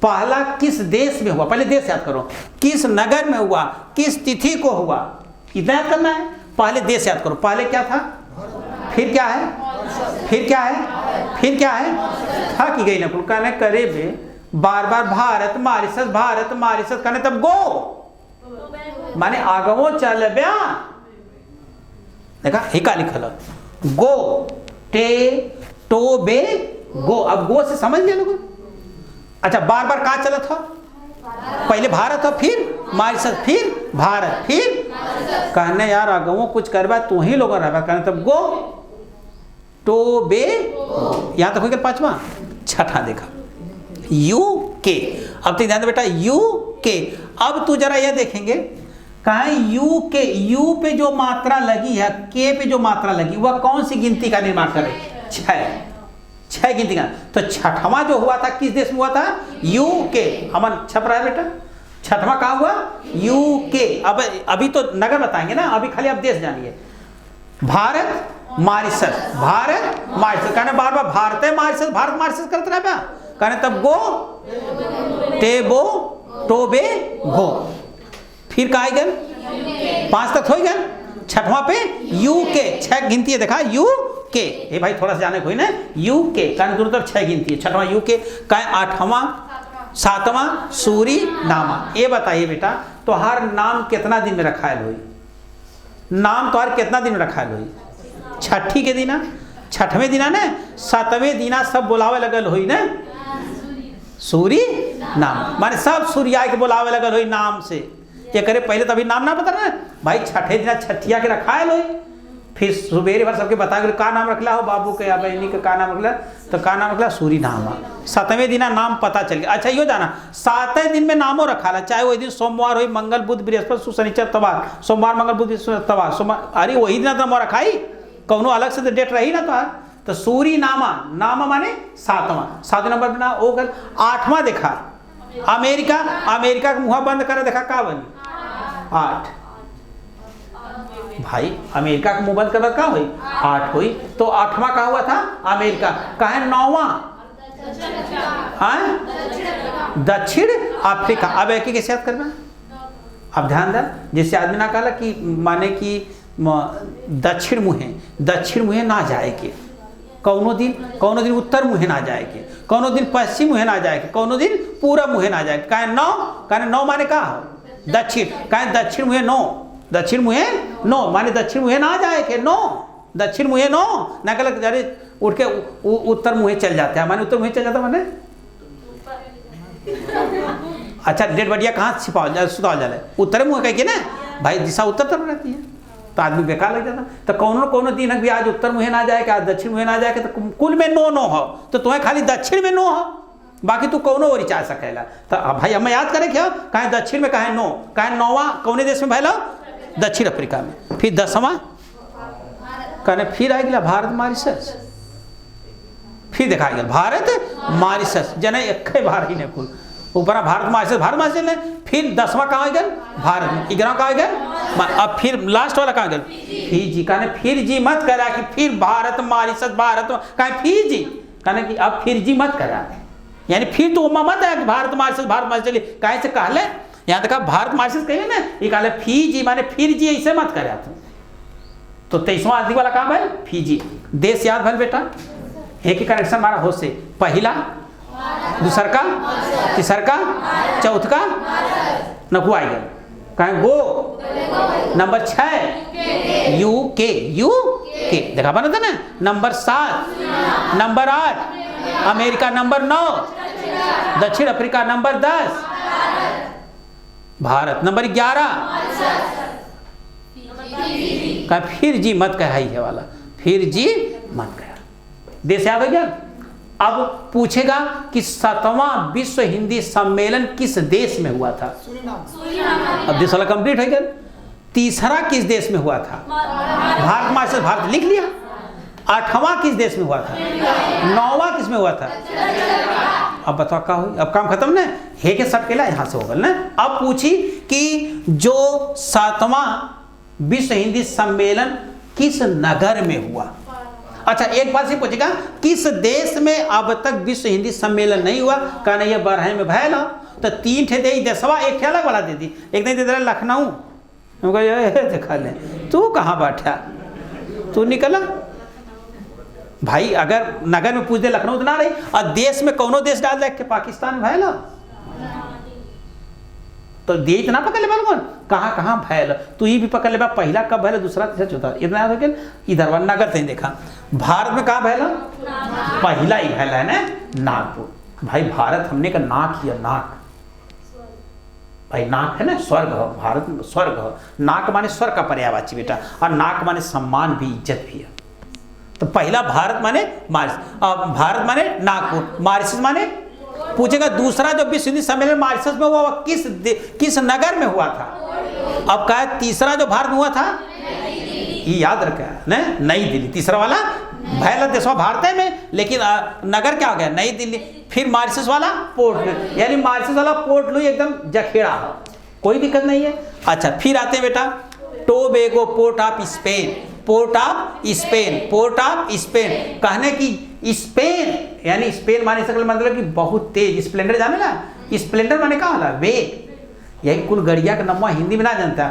पहला किस देश में हुआ? पहले देश याद करो, किस नगर में हुआ, किस तिथि को हुआ, इतना याद करना है। पहले देश याद करो, पहले क्या था, फिर क्या है, फिर क्या है, फिर क्या है, था कि गई ना कुल कहने करे बे बार बार भारत मारिशस कहने तब गो माने आगमो चल ब्या देखा हिका लिखल गो टे टो बे गो। अब गो से समझ लिया लोगों। अच्छा बार बार कहाँ चला था? पहले भारत था, फिर मारिशस, फिर भारत, फिर कहने यार आगमो कुछ करवा तू ही लोग रहा कहने तब गो टो बे। यहां तक हो गया पांचवा। छठा देखा यू के। अब तो ध्यान दे बेटा यू के। अब तू जरा यह देखेंगे कहा यू के, यू पे जो मात्रा लगी है, के पे जो मात्रा लगी वह कौन सी गिनती का निर्माण करे? छह गिनती का। तो छठवां जो हुआ था किस देश में हुआ था? यू के। अमन छप रहा है बेटा, छठवां कहाँ हुआ? यू के। अब अभी तो नगर बताएंगे ना, अभी खाली आप देश जानिए। भारत मारिशस, भारत मारिशस कहने बार बार भारत है मारिशस, भारत मारिशस करते रहे कहने तब गो टेबो टोबे गो। फिर कहा गया 5 तक हो गया। छठवां पे यू के, 6 गिनती है देखा यू के। ए भाई थोड़ा सा जाने कोई ना यू के कहने दोनों तरफ 6 गिनती है। छठवां यू के कहे 8वां 7वां सूरी नामा। ये बताइए बेटा तोहार नाम कितना दिन में रखायल हुई? नाम तोहार कितना दिन में रखायल हुई? छठी के दिना, छठवें दिना ने, 7वें दिना सब बुलावे लगल हुई ना सूरी नाम माने सब सूर्या के बुलावे लगल हुई नाम से। ये करे पहले तो अभी नाम ना बता रहे भाई, छठे दिना छठिया के रखायल हुई। फिर सुबेरे भर सबके बता का नाम रखला हो बाबू के या बहनी के का नाम रखला, तो का नाम रखला सूरी नामा। 7वें दिना नाम पता चल गया। अच्छा यो जाना 7वें दिन में नामों रखा चाहे वही दिन सोमवार हो, मंगल बुध बृहस्पति शुक्र शनिचर तवार, सोमवार मंगल बुध तवार सोमवार, अरे वही दिन नाम रखाई कौनो अलग से तो डेट रही ना। तो सूरी नामा, नामा माने 7वां नंबर बना हो गल। 8वां देखा अमेरिका, अमेरिका का मुँह बंद करे देखा का बनी 8। भाई अमेरिका का मुंह बंद कर का हुई 8 हुई। तो 8वां का हुआ था अमेरिका। कहा 9वां दक्षिण अफ्रीका। अब एक ही कैसे याद करना? अब ध्यान दे जैसे आदमी ना कहला कि माने कि दक्षिण मुहे ना जाए के, कौनो दिन उत्तर मुहे ना जाए के, कौनो दिन पश्चिम मुहे ना जाए के, कौनो दिन पूरब मुहे ना जाए के। कहे 9 माने का हो दक्षिण, कहे दक्षिण मुहे 9, दक्षिण मुहे 9 माने दक्षिण मुहे ना जाए के 9, दक्षिण मुहे 9 ना कहला अरे उठ के उत्तर मुहे चल जाते हैं माने उत्तर मुहे चल जाता माने। अच्छा डेढ़ बढ़िया कहाँ छिपाओ सुताओ जाए उत्तर मुँह कह के ना भाई दिशा उत्तर तरफ रहती है तो आदमी बेकार लग जाता। तो कौनो दिन भी आज उत्तर मुहे ना जाए कि आज दक्षिण मुहे ना जाए तो कुल में 9 हो, तो तुम्हें खाली दक्षिण में 9 हो, बाकी तू कौनो और चाह सकेला। तो भाई हमें याद करें क्या कहें दक्षिण में कहें 9, कहें 9वां कौने देश में भैलो? दक्षिण अफ्रीका में। फिर 10वां कहने फिर आ गया भारत मारिशस। फिर देखा गया भारत मारिशस जने एक बार ही ने कुल ऊपर भारत मारिशस ने। फिर 10वां कहाँ गया? भारत। 11वां कहाँ गया? अब फिर लास्ट वाला कहाँ गया? फिजी। कहने फिर जी मत करा कि फिर भारत मारिशस भारत कहें फिजी, कहने कि अब फिर जी मत करा यानी फिर तो मत है भारत मारिशस चलिए कहे से कहले यहाँ तक भारत मारिशस कहे ना ये कहले फिजी माने फिर जी ऐसे मत करा। तो 23वां आदि वाला काम है फिजी। देश याद भल बेटा एक ही कनेक्शन हमारा हो से पहला दूसर का तीसर का चौथ का नकुआ गया कहें गो। नंबर 6 यू के देखा बना था ना। नंबर 7, नंबर 8 अमेरिका, नंबर 9 दक्षिण अफ्रीका, नंबर 10 भारत, नंबर 11 कहा फिर जी मत कहा है वाला फिर जी मत कहा। देश याद हो गया। अब पूछेगा कि 7वां विश्व हिंदी सम्मेलन किस देश में हुआ था? अब देश वाला कंप्लीट हो गया। तीसरा किस देश में हुआ था? भारत मारिशस, भारत लिख लिया। 8वां किस देश में हुआ था? 9वां किस में हुआ था? अब बताओ क्या हुई? अब काम खत्म ना है के सब केला यहां से होगा ना। अब पूछी कि जो 7वां विश्व हिंदी सम्मेलन किस नगर में हुआ? अच्छा एक बात से पूछेगा, किस देश में अब तक विश्व हिंदी सम्मेलन नहीं हुआ? कहना ये बरहे में भैल तो 3 ठे दे देशवा, एक ठे अलग वाला दे दी, एक नहीं दे दे लखनऊ। देखा ले तू कहाँ बैठा, तू निकला भाई। अगर नगर में पूछ दे लखनऊ तो ना रही, और देश में कौनो देश डाल दे के पाकिस्तान भैल तो दे इतना पकड़ ले कौन, कहाँ कहाँ भैल तू ही भी पकड़ ले। पहला कब भैल, दूसरा तीसरा चौथा, इतना याद हो इधर नगर से देखा। भारत में कहाँ भैल, पहला ही भैल है ना नागपुर। भाई भारत हमने का नाक ही है, नाक भाई नाक है ना, स्वर्ग हो भारत में, स्वर्ग हो। नाक माने स्वर्ग का पर्यायवाची बेटा, और नाक माने सम्मान भी, इज्जत भी है। तो पहला भारत माने मारिशस, भारत माने नागपुर, मारिशस माने पूछेगा दूसरा जो विश्व हिंदी सम्मेलन मारिशस में हुआ किस नगर में हुआ था? अब कहा तीसरा जो भारत में हुआ था, ये याद रखा है नई दिल्ली। तीसरा वाला भैल देशवा भारत में, लेकिन नगर क्या हो गया, नई दिल्ली। फिर मारिशस वाला पोर्ट लुई, यानी मारिशस वाला पोर्ट लुई एकदम जखेड़ा है, कोई दिक्कत नहीं है। अच्छा फिर आते हैं बेटा Tobago, port of Spain, port of Spain, port of Spain. कहने की स्पेन, यानी स्पेन माने सकल मतलब कि बहुत तेज, स्प्लेंडर जाने ना, स्प्लेंडर माने का होला वेग। यही कुल गड़िया का नम्मा हिंदी में ना जानता।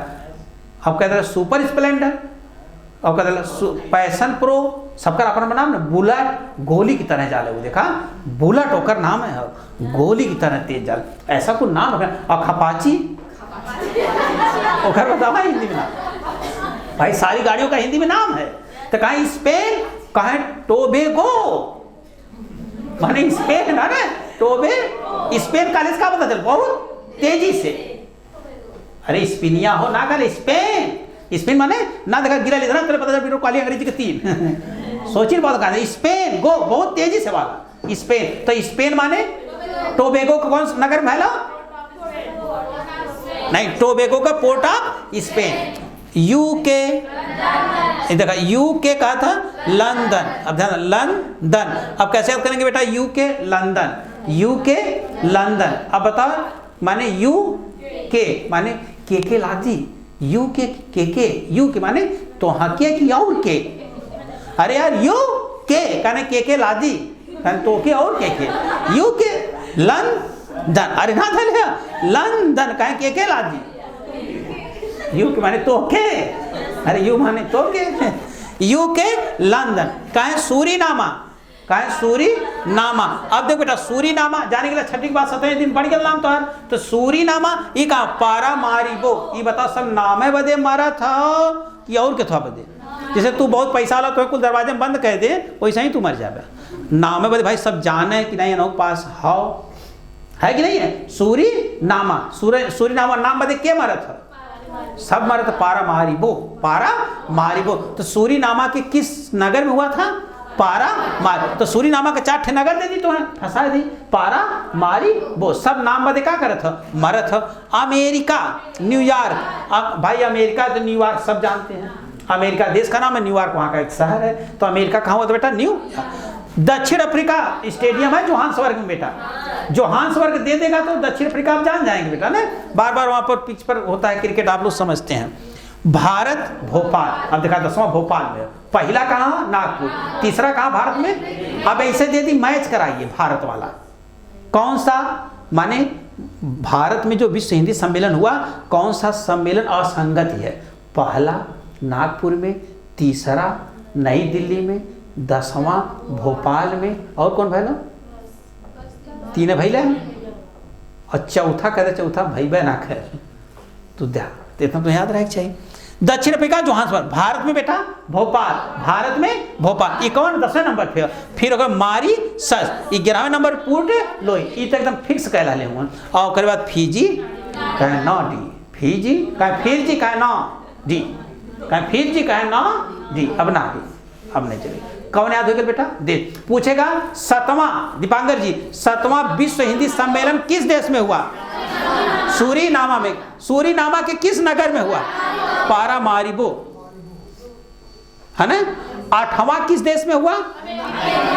अब कहते हैं सुपर स्प्लेंडर, अब कहते हैं पैशन प्रो, सबका अपना नाम ना, बुलेट गोली की तरह जाले। वो देखा बुलेट होकर नाम है, गोली की तरह तेज जाल, ऐसा कुछ नाम है। और खपाची ओकर बतावा हिंदी में नाम। भाई सारी गाड़ियों का हिंदी में नाम है। तो कहा स्पेन, कहा टोबैगो माने स्पेन है ना, टोबे स्पेन कॉलेज का पता चल बहुत तेजी से। अरे स्पेनिया हो ना, कर स्पेन, स्पेन माने ना देखा गिरा लेना तेरे पता चल काली अंग्रेजी के 3 सोची बात कहा स्पेन गो बहुत तेजी से वाला स्पेन। तो स्पेन माने टोबैगो का कौन सा नगर महला, नहीं टोबैगो का पोर्ट ऑफ स्पेन। यूके देखा, यूके कहा था लंदन, अब ध्यान लंदन। अब कैसे याद करेंगे बेटा, यूके लंदन, यूके लंदन। अब बताओ माने यू के माने के लादी, यू के यू के माने तो हके की और के, अरे यार यू के कहने के लादी तो के और के यू के लंदन, अरे ना था लंदन कहे के लादी, यू के माने तो के, अरे यू माने तो के, यू के लंदन। कहे सूरीनामा, कहे सूरीनामा। अब देखो बेटा सूरीनामा जाने के लिए छठी के बाद 7वें दिन पढ़ गया नाम तो सूरीनामा ये कहा पारामारिबो, ये बता सब नामे बदे मारा था कि और क्या था बदे। जैसे तू बहुत पैसा वाला तो कुल दरवाजे बंद कह दे, वैसा ही तू मर जाए। नामे बदे भाई सब जाने कि नहीं अनोख पास हाउ है कि नहीं है। सूरीनामा, सूरीनामा नाम बदे क्या मारा था, सब मारा था पारामारिबो, पारामारिबो। तो सूरीनामा के किस नगर में हुआ था, पारामारिबो। तो सूरीनामा के 4 नगर दे दी तो फंसा दी, पारामारिबो। सब नाम बदे क्या करत है, मरत है। अमेरिका, न्यूयॉर्क, अब भाई अमेरिका तो न्यूयॉर्क सब जानते हैं, अमेरिका देश का नाम है, न्यूयॉर्क वहाँ का एक शहर है। तो अमेरिका कहाँ हुआ था बेटा, न्यू। दक्षिण अफ्रीका स्टेडियम है जोहान्सबर्ग में बेटा, जोहान्सबर्ग दे देगा तो दक्षिण अफ्रीका आप जान जाएंगे बेटा ना, बार बार वहाँ पर पिच पर होता है क्रिकेट, आप लोग समझते हैं। भारत भोपाल, अब देखा 10वां भोपाल में, पहला कहाँ नागपुर, तीसरा कहाँ भारत में। अब ऐसे दे दी मैच कराइए भारत वाला कौन सा, माने भारत में जो विश्व हिंदी सम्मेलन हुआ कौन सा सम्मेलन असंगत है। पहला नागपुर में, तीसरा नई दिल्ली में, 10वां भोपाल में, और कौन भैया 3 भैया, और चौथा कहते चौथा भैया ना खैर तो इतना तो याद रहे चाहिए। दक्षिण अफ्रीका जोहान्सबर्ग, भारत में बेटा भोपाल, भारत में भोपाल, ये कौन 10वें नंबर पे। फिर अगर मारिशस 11वें नंबर पोर्ट लुई, ये तो एकदम फिक्स कहला ले हुआ। और उसके बाद फिजी कहे ना डी, फिजी कहे फिर जी कहे ना डी, कहे फिर जी कहे ना डी, अब ना डी, अब नहीं चलेगी। कौन याद हो गया बेटा, दे पूछेगा। 7वां दीपांकर जी, 7वां विश्व हिंदी सम्मेलन किस देश में हुआ, सूरीनामा में। सूरीनामा के किस नगर में हुआ, पारामारिबो है ना। 8वां किस देश में हुआ,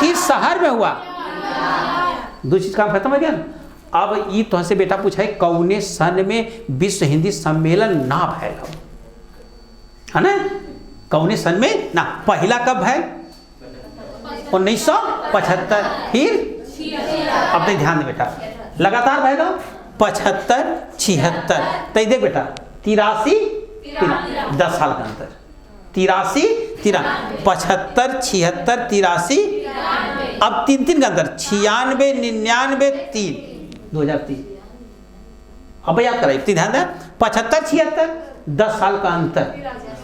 किस शहर में हुआ। 2 चीज काम खत्म हो गया। अब ये तो से बेटा पूछा है कौने सन में विश्व हिंदी सम्मेलन ना फैला है ना, कौने सन में ना, पहला कब है 1975, फिर अब तक ध्यान दे बेटा, लगातार रहेगा 75 76, तो देख बेटा 83 10 साल का अंतर, 83 75 76 83, अब 3 का अंतर 96 99 3 2003। अब याद कराइए, ध्यान दें 75 76 10 साल का अंतर,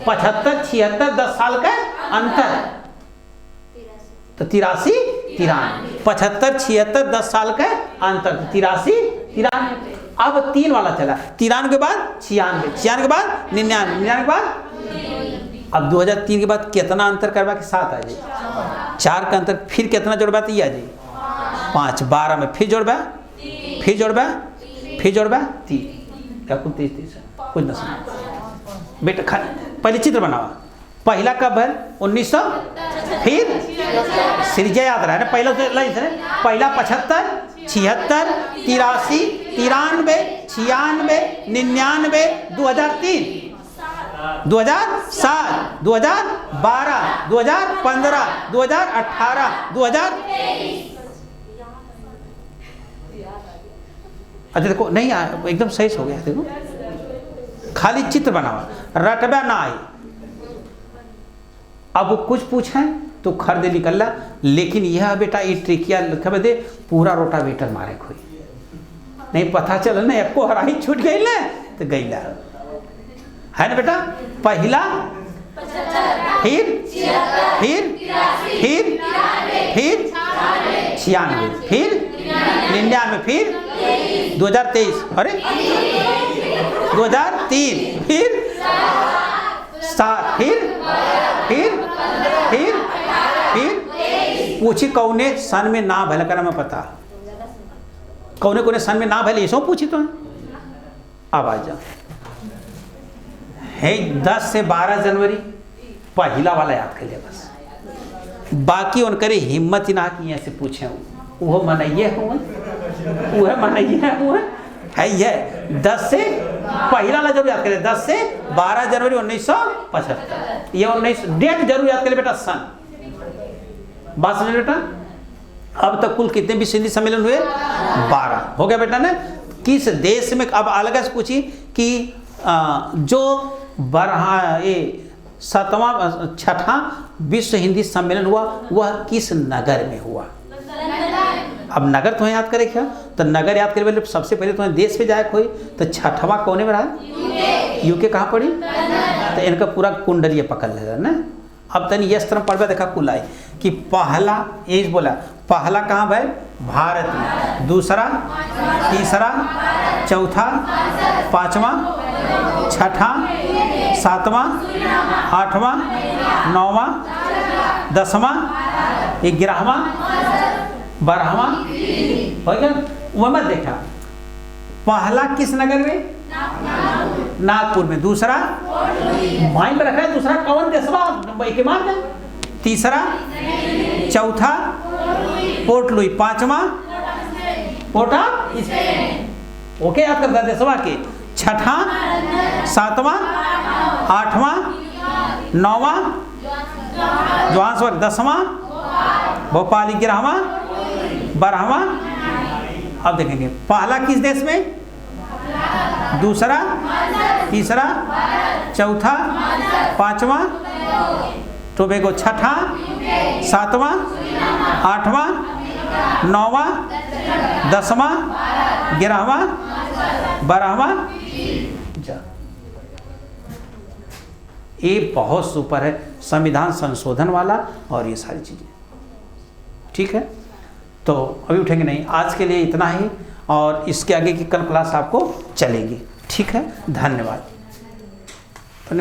75 76 10 साल का अंतर, तो 83 93, 75 76 10 साल का अंतर, 83 93। अब 3 वाला चला, 93 के बाद 96, 96 के बाद 99, 99 के बाद, अब 2003 के बाद कितना अंतर करवा के 7 आ जाए, 4 का अंतर, फिर कितना जोड़बा तो ये आ जाए 5, 12 में फिर जोड़बा, फिर जोड़बा, फिर जोड़बा 3, क्या कुछ 30 कुछ ना समझ बेटा। पहले चित्र बनावा, पहला कब है 1900, फिर सिरजा याद रहा है ना, पहला पहला 75 76 83 93 96 99 2003 2007 2012 2015 2018 2023। अच्छा देखो नहीं आया, एकदम सही हो गया, देखो खाली चित्र बनावा, रटबा ना आई। अब वो कुछ पूछे तो खरीदे निकल, लेकिन यह बेटा ये ट्रिकिया लिखा दे पूरा रोटावेटर मारे कोई नहीं पता चल ना, एको हराही छूट गई ना तो गई है ना बेटा। पहला फिर 96, फिर 99, फिर 2023, अरे 2003, फिर 7, फिर पूछी कौने सन में ना भले करा मैं पता, कौने कौने सन में ना भले ऐसा पूछी तो। अब आ जा है 10 से 12 जनवरी पहला वाला याद कर लिया बस, बाकी उनकरे हिम्मत ही ना कि ऐसे पूछे वो मनइये हुए, वह मनइये हुए है ये 10 से पहला वाला जरूर याद करें, 10 से 12 जनवरी 1975, ये 19 डेट जरूर याद करें बेटा, सन। बात समझ बेटा। अब तक कुल कितने विश्व हिंदी सम्मेलन हुए 12 हो गया बेटा ने। किस देश में, अब अलग से पूछी कि जो 6वां विश्व हिंदी सम्मेलन हुआ वह किस नगर में हुआ। अब नगर तुम्हें याद करे क्या, तो नगर याद करे पहले सबसे पहले तुम्हें देश पे जाए कोई, तो 6वां कोने में रहा यूके कहाँ पड़ी, तो इनका पूरा कुंडलिया पकड़ लेगा ना। अब तनी यस तरह पढ़वा देखा कुल आई कि पहला ये बोला, पहला कहाँ भाई भारत में, दूसरा तीसरा चौथा पांचवा छठा सातवां आठवां नौवां 10वां 11वां 12वां हो गया। वह मत देखा पहला किस नगर में, नागपुर में, दूसरा माइन में रखा है, दूसरा कौन देशवा के मान है, तीसरा चौथा पोर्ट लुई, पांचवा पोर्टा ओके याद करता देशवा के, छठा सातवां आठवां नौवां जोहान्सबर्ग, 10वां भोपाल, 11वां 12वां। अब देखेंगे पहला किस देश में, दूसरा तीसरा चौथा पांचवा टोबैगो, छठा सातवां आठवां नौवां 10वां 11वां 12वां। ये बहुत सुपर है, संविधान संशोधन वाला और ये सारी चीजें ठीक है। तो अभी उठेंगे नहीं, आज के लिए इतना ही, और इसके आगे की कल क्लास आपको चलेगी। ठीक है, धन्यवाद।